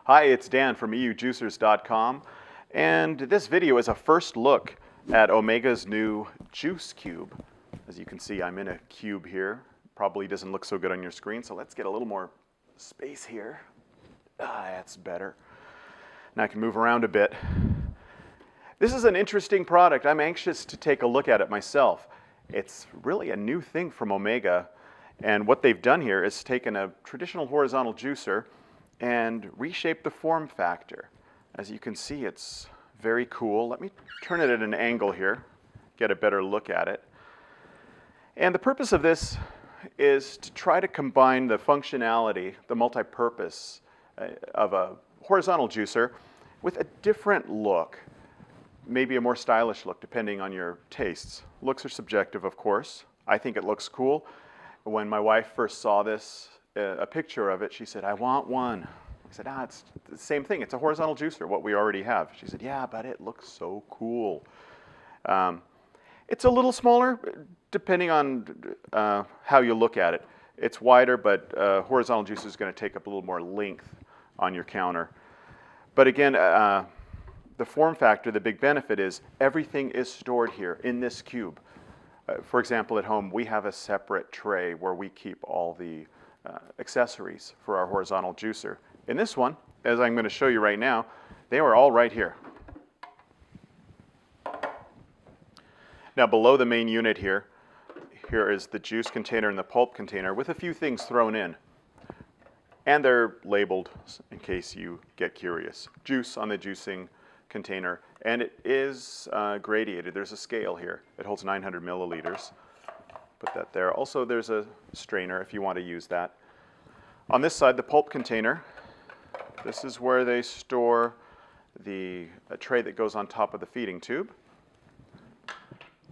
Hi, it's Dan from EUJUICERS.CZ, and this video is a first look at Omega's new juice cube. As you can see, I'm in a cube here. Probably doesn't look so good on your screen, so let's get a little more space here. That's better. Now I can move around a bit. This is an interesting product. I'm anxious to take a look at it myself. It's really a new thing from Omega, and what they've done here is taken a traditional horizontal juicer and reshape the form factor. As you can see, it's very cool. Let me turn it at an angle here, get a better look at it. And the purpose of this is to try to combine the functionality, the multi-purpose of a horizontal juicer with a different look, maybe a more stylish look depending on your tastes. Looks are subjective, of course. I think it looks cool. When my wife first saw this, a picture of it, she said, "I want one." I said, it's the same thing. It's a horizontal juicer, what we already have. She said, "Yeah, but it looks so cool." It's a little smaller, depending on how you look at it. It's wider, but horizontal juicer is going to take up a little more length on your counter. But again, the form factor, the big benefit is everything is stored here in this cube. For example, at home, we have a separate tray where we keep all the accessories for our horizontal juicer. In this one, as I'm going to show you right now, they are all right here. Now below the main unit here is the juice container and the pulp container with a few things thrown in. And they're labeled in case you get curious. Juice on the juicing container, and it is gradiated. There's a scale here. It holds 900 milliliters. Put that there. Also, there's a strainer if you want to use that. On this side, the pulp container. This is where they store the tray that goes on top of the feeding tube,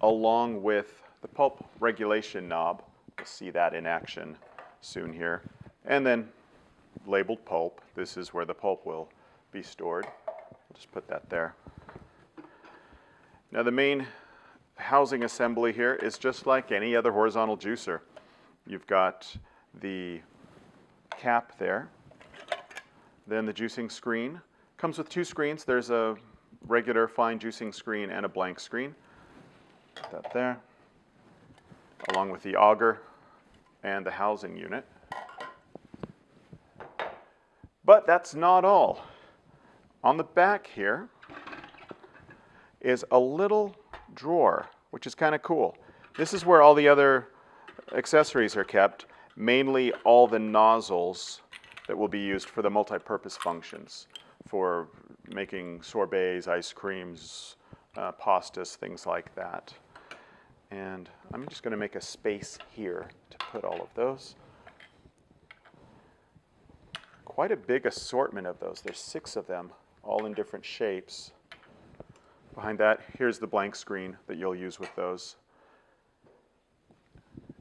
along with the pulp regulation knob. You'll see that in action soon here. And then labeled pulp. This is where the pulp will be stored. I'll just put that there. Now the main housing assembly here is just like any other horizontal juicer. You've got the cap there, then the juicing screen. Comes with two screens. There's a regular fine juicing screen and a blank screen. Put that there, along with the auger and the housing unit. But that's not all. On the back here is a little drawer, which is kind of cool. This is where all the other accessories are kept, mainly all the nozzles that will be used for the multi-purpose functions, for making sorbets, ice creams, pastas, things like that. And I'm just going to make a space here to put all of those. Quite a big assortment of those. There's 6 of them, all in different shapes. Behind that, here's the blank screen that you'll use with those.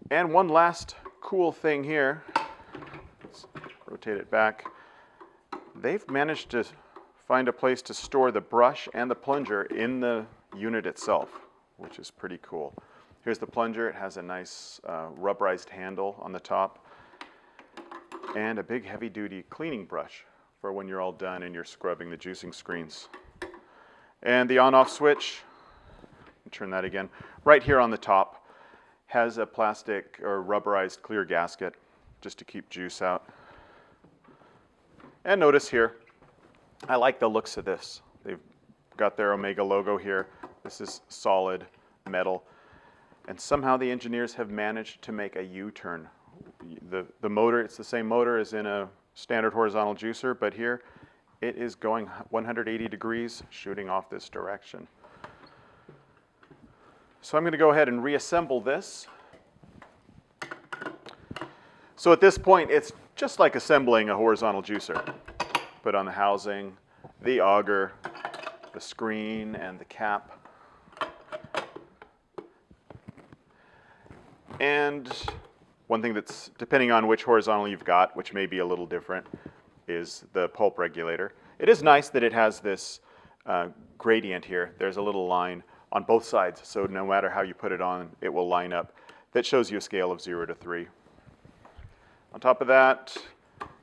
And one last cool thing here. Let's rotate it back. They've managed to find a place to store the brush and the plunger in the unit itself, which is pretty cool. Here's the plunger. It has a nice rubberized handle on the top, and a big heavy-duty cleaning brush for when you're all done and you're scrubbing the juicing screens. And the on-off switch, turn that again, right here on the top, has a plastic or rubberized clear gasket just to keep juice out. And notice here, I like the looks of this. They've got their Omega logo here. This is solid metal. And somehow the engineers have managed to make a U-turn. The motor, it's the same motor as in a standard horizontal juicer, but here it is going 180 degrees, shooting off this direction. So I'm going to go ahead and reassemble this. So at this point, it's just like assembling a horizontal juicer. Put on the housing, the auger, the screen, and the cap. And one thing that's, depending on which horizontal you've got, which may be a little different, is the pulp regulator. It is nice that it has this gradient here. There's a little line on both sides, so no matter how you put it on, it will line up. That shows you a scale of 0 to 3. On top of that,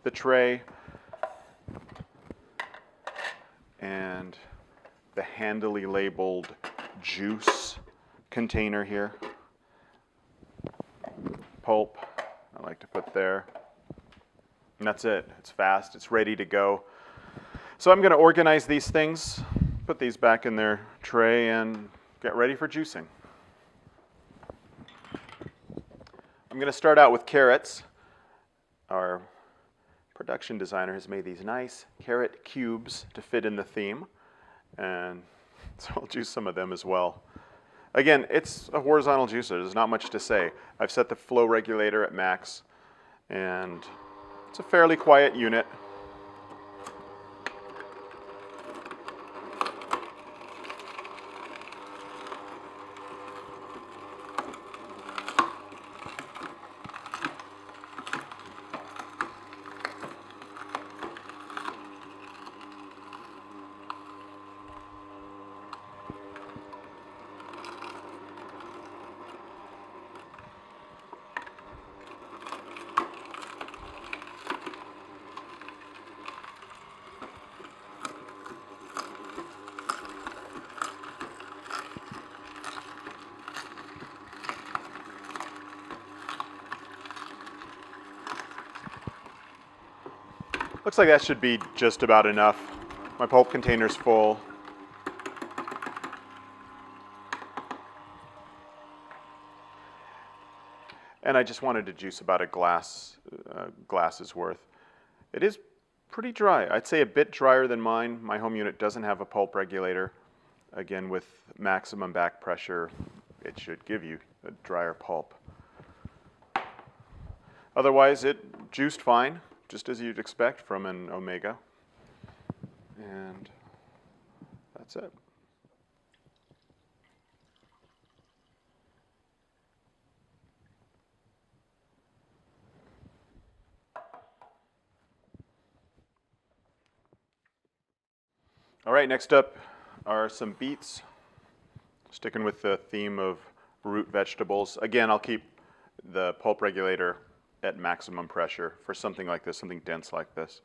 the tray and the handily labeled juice container here. Pulp, I like to put there. And that's it. It's fast. It's ready to go. So I'm going to organize these things, put these back in their tray, and get ready for juicing. I'm going to start out with carrots. Our production designer has made these nice carrot cubes to fit in the theme, and so I'll juice some of them as well. Again, it's a horizontal juicer. There's not much to say. I've set the flow regulator at max, and it's a fairly quiet unit. Looks like that should be just about enough. My pulp container's full. And I just wanted to juice about a glass's worth. It is pretty dry. I'd say a bit drier than mine. My home unit doesn't have a pulp regulator. Again, with maximum back pressure, it should give you a drier pulp. Otherwise, it juiced fine, just as you'd expect from an Omega. And that's it. All right, next up are some beets. Sticking with the theme of root vegetables. Again, I'll keep the pulp regulator at maximum pressure for something like this, something dense like this.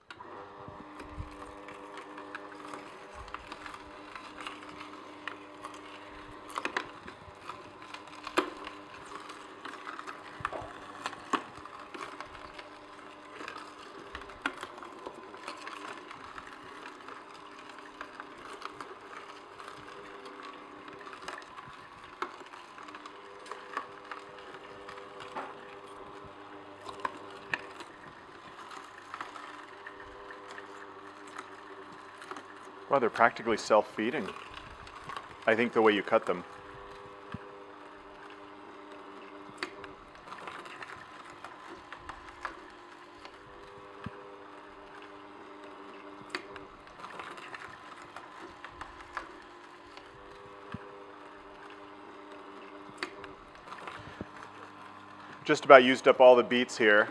Well, they're practically self-feeding, I think, the way you cut them. Just about used up all the beets here.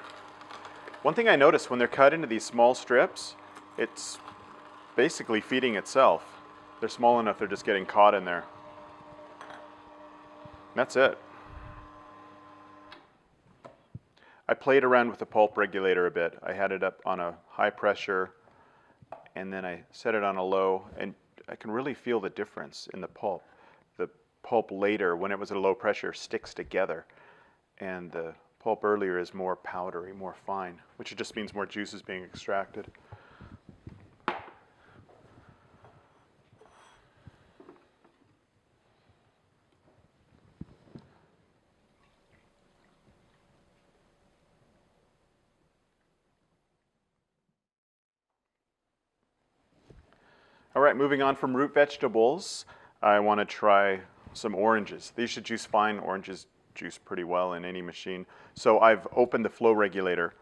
One thing I noticed when they're cut into these small strips, it's basically feeding itself. They're small enough they're just getting caught in there. That's it. I played around with the pulp regulator a bit. I had it up on a high pressure and then I set it on a low, and I can really feel the difference in the pulp. The pulp later, when it was at a low pressure, sticks together, and the pulp earlier is more powdery, more fine, which just means more juice is being extracted. All right, moving on from root vegetables, I want to try some oranges. These should juice fine. Oranges juice pretty well in any machine. So I've opened the flow regulator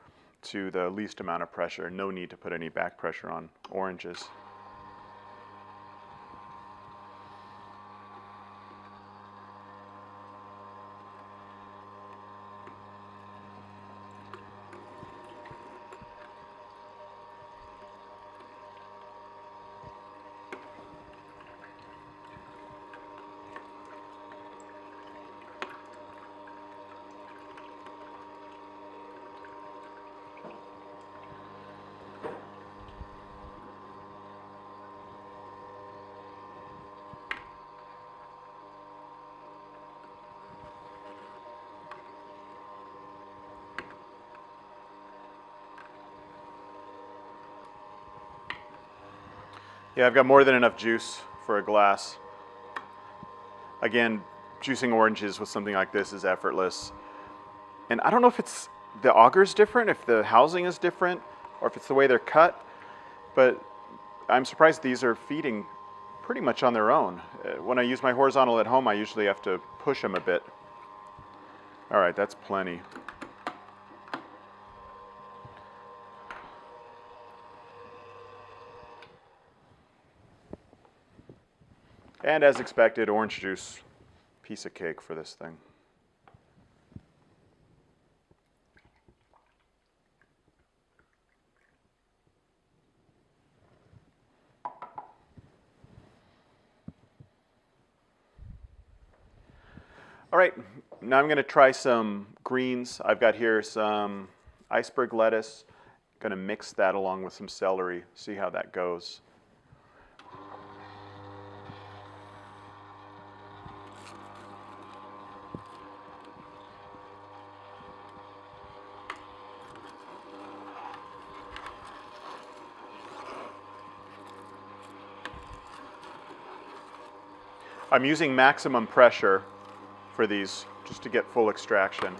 to the least amount of pressure. No need to put any back pressure on oranges. Yeah, I've got more than enough juice for a glass. Again, juicing oranges with something like this is effortless. And I don't know if it's the auger's different, if the housing is different, or if it's the way they're cut, but I'm surprised these are feeding pretty much on their own. When I use my horizontal at home, I usually have to push them a bit. All right, that's plenty. And as expected, orange juice, piece of cake for this thing. All right, now I'm going to try some greens. I've got here some iceberg lettuce. Going to mix that along with some celery, see how that goes. I'm using maximum pressure for these just to get full extraction.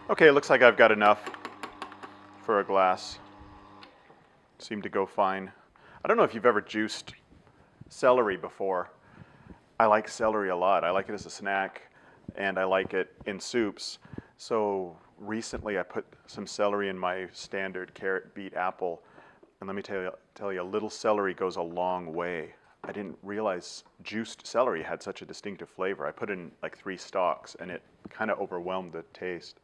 Okay, it looks like I've got enough for a glass. Seemed to go fine. I don't know if you've ever juiced celery before. I like celery a lot. I like it as a snack, and I like it in soups. So recently I put some celery in my standard carrot, beet, apple, and let me tell you, a little celery goes a long way. I didn't realize juiced celery had such a distinctive flavor. I put in like 3 stalks, and it kind of overwhelmed the taste.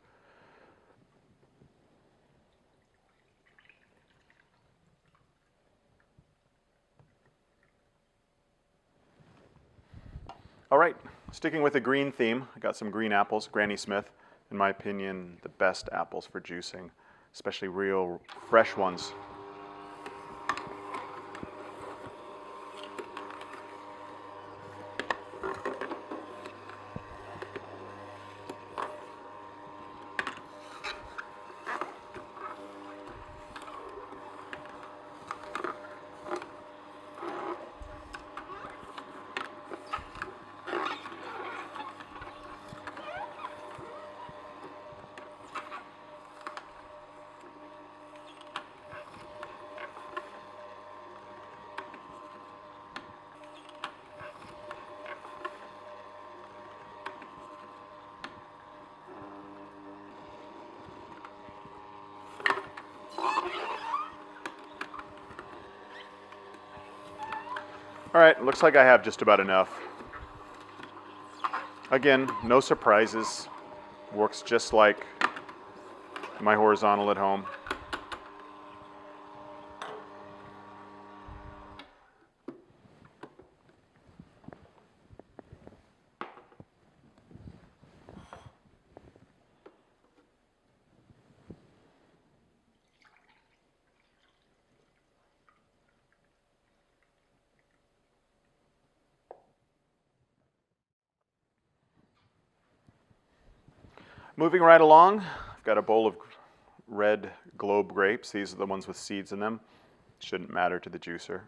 All right, sticking with the green theme, I got some green apples, Granny Smith. In my opinion, the best apples for juicing, especially real fresh ones. All right, looks like I have just about enough. Again, no surprises. Works just like my horizontal at home. Moving right along, I've got a bowl of red globe grapes. These are the ones with seeds in them. Shouldn't matter to the juicer.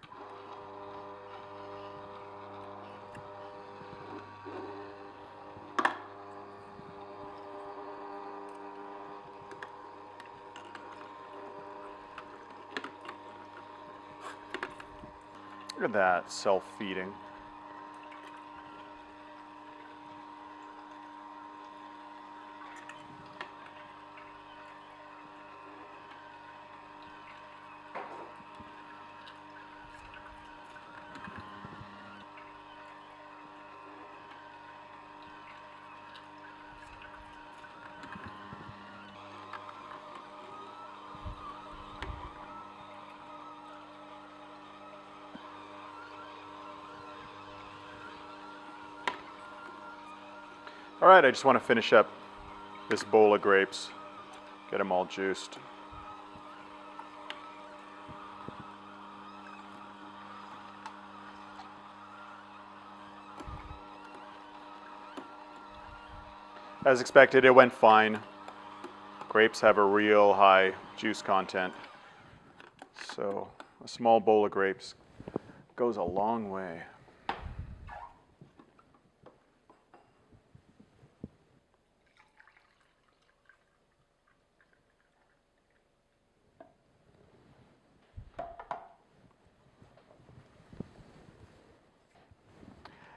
Look at that, self-feeding. All right, I just want to finish up this bowl of grapes, get them all juiced. As expected, it went fine. Grapes have a real high juice content, so a small bowl of grapes goes a long way.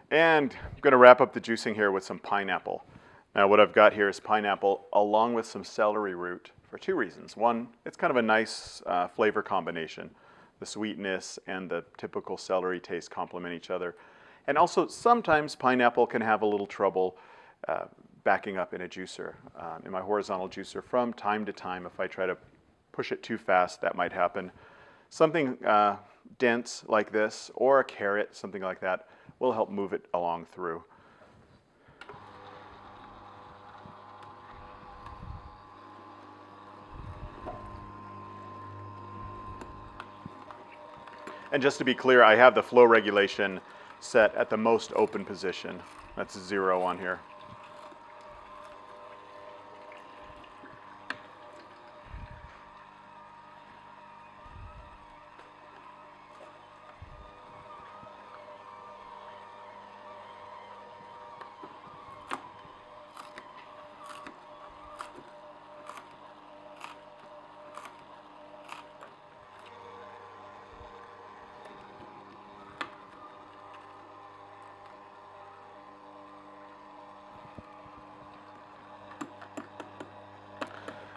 And I'm going to wrap up the juicing here with some pineapple. Now what I've got here is pineapple along with some celery root for two reasons. One, it's kind of a nice flavor combination. The sweetness and the typical celery taste complement each other. And also sometimes pineapple can have a little trouble backing up in a juicer. In my horizontal juicer, from time to time, if I try to push it too fast, that might happen. Something dense like this, or a carrot, something like that, will help move it along through. And just to be clear, I have the flow regulation set at the most open position. That's 0 on here.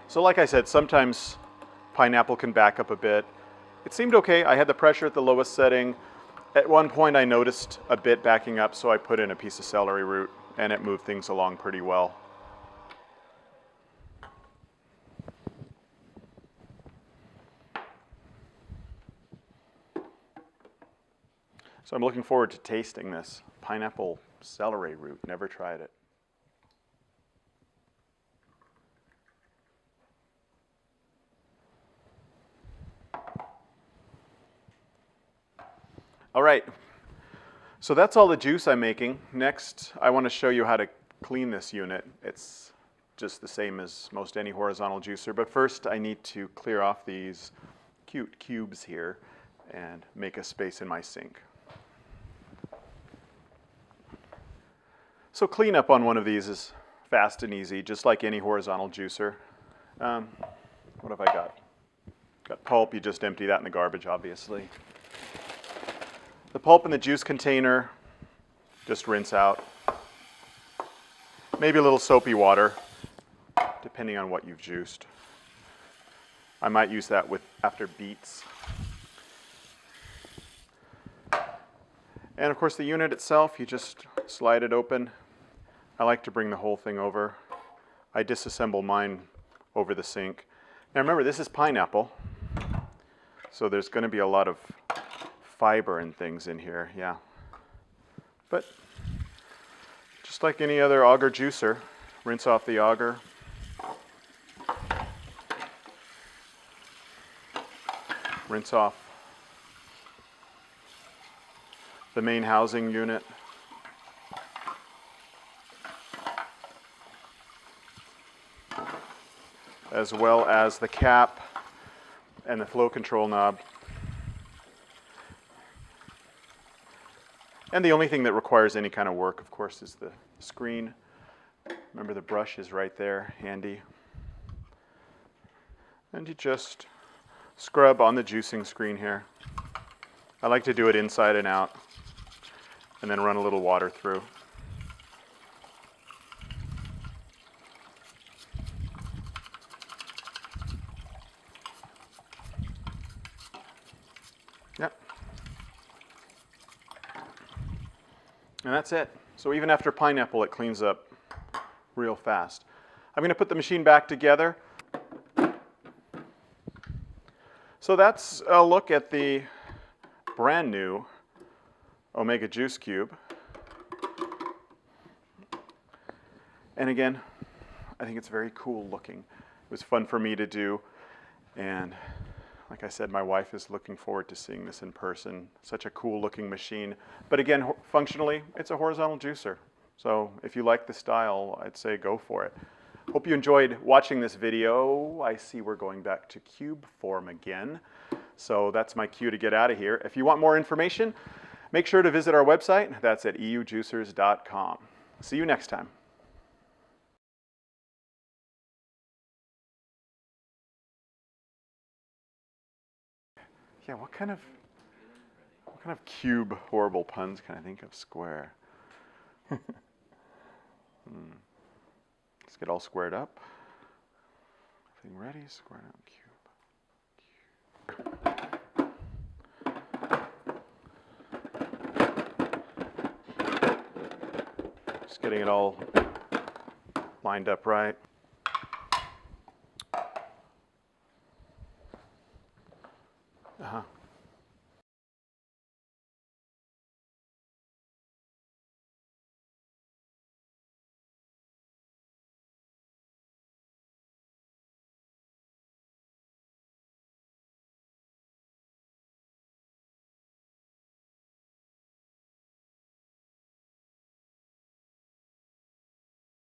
So like I said, sometimes pineapple can back up a bit. It seemed okay. I had the pressure at the lowest setting. At one point I noticed a bit backing up, so I put in a piece of celery root and it moved things along pretty well. So I'm looking forward to tasting this pineapple celery root. Never tried it. All right, so that's all the juice I'm making. Next, I want to show you how to clean this unit. It's just the same as most any horizontal juicer, but first I need to clear off these cute cubes here and make a space in my sink. So cleanup on one of these is fast and easy, just like any horizontal juicer. What have I got? Got pulp, you just empty that in the garbage, obviously. The pulp in the juice container, just rinse out. Maybe a little soapy water, depending on what you've juiced. I might use that after beets. And of course the unit itself, you just slide it open. I like to bring the whole thing over. I disassemble mine over the sink. Now remember, this is pineapple, so there's going to be a lot of fiber and things in here, yeah. But just like any other auger juicer, rinse off the auger. Rinse off the main housing unit. As well as the cap and the flow control knob. And the only thing that requires any kind of work, of course, is the screen. Remember, the brush is right there, handy. And you just scrub on the juicing screen here. I like to do it inside and out, and then run a little water through. Yep. And that's it. So even after pineapple, it cleans up real fast. I'm going to put the machine back together. So that's a look at the brand new Omega Juice Cube. And again, I think it's very cool looking. It was fun for me to do, and like I said, my wife is looking forward to seeing this in person. Such a cool looking machine. But again, functionally, it's a horizontal juicer. So if you like the style, I'd say go for it. Hope you enjoyed watching this video. I see we're going back to cube form again. So that's my cue to get out of here. If you want more information, make sure to visit our website. That's at EUJUICERS.CZ. See you next time. Yeah, what kind of cube horrible puns can I think of? Square. Let's get all squared up. Everything ready? Squared up cube. Just getting it all lined up right.